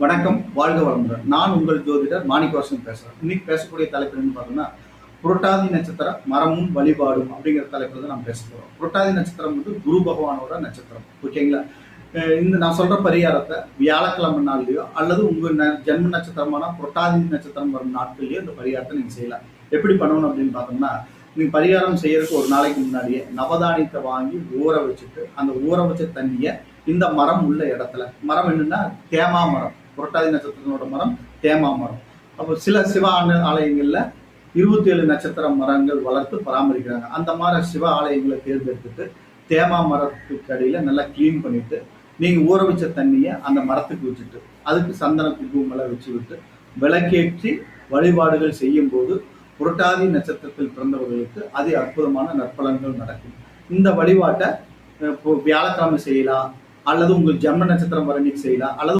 வணக்கம், வாழ்க வளமுடன். நான் உங்கள் ஜோதிடர் மாணிக்கவாசன் பேசுறேன். இன்னைக்கு பேசக்கூடிய தலைப்பு என்னன்னு பார்த்தோம்னா, புரட்டாதி நட்சத்திரம் மரமும் வழிபாடும் அப்படிங்கிற தலைப்புல தான் நாம் பேச போறோம். புரட்டாதி நட்சத்திரம் வந்து குரு பகவானோட நட்சத்திரம். ஓகேங்களா? இந்த நான் சொல்ற பரிகாரத்தை வியாழக்கிழமை நாள்லயோ அல்லது உங்க ஜென்ம நட்சத்திரமான புரட்டாதி நட்சத்திரம் வரும் நாட்கள்லயோ இந்த பரிகாரத்தை நீங்க செய்யலாம். எப்படி பண்ணணும் அப்படின்னு பார்த்தோம்னா, நீங்க பரிகாரம் செய்யறதுக்கு ஒரு நாளைக்கு முன்னாடியே நவதானியத்தை வாங்கி ஊற வச்சுட்டு அந்த ஊற வச்ச தண்ணியை இந்த மரம் உள்ள இடத்துல, மரம் என்னன்னா தேமா மரம், புரட்டாதி நட்சத்திரத்தோட மரம் தேமா மரம். அப்போ சில சிவ ஆலயங்கள்ல 27 நட்சத்திர மரங்கள் வளர்த்து பராமரிக்கிறாங்க. அந்த மாதிரி சிவ ஆலயங்களை தேர்ந்தெடுத்துட்டு தேமா மரத்துக்கு அடியில நல்லா கிளீன் பண்ணிட்டு நீங்க ஊற வச்ச தண்ணியை அந்த மரத்துக்கு வச்சுட்டு அதுக்கு சந்தன குங்குமம் வச்சு விட்டு விளக்கேற்றி வழிபாடுகள் செய்யும் போது புரட்டாதி நட்சத்திரத்தில் பிறந்தவர்களுக்கு அதி அற்புதமான நற்பலன்கள் நடக்கும். இந்த வழிபாட்டை வியாழக்கிழமை செய்யலாம், அல்லது உங்கள் ஜென்ம நட்சத்திரம் வர செய்யலாம், அல்லது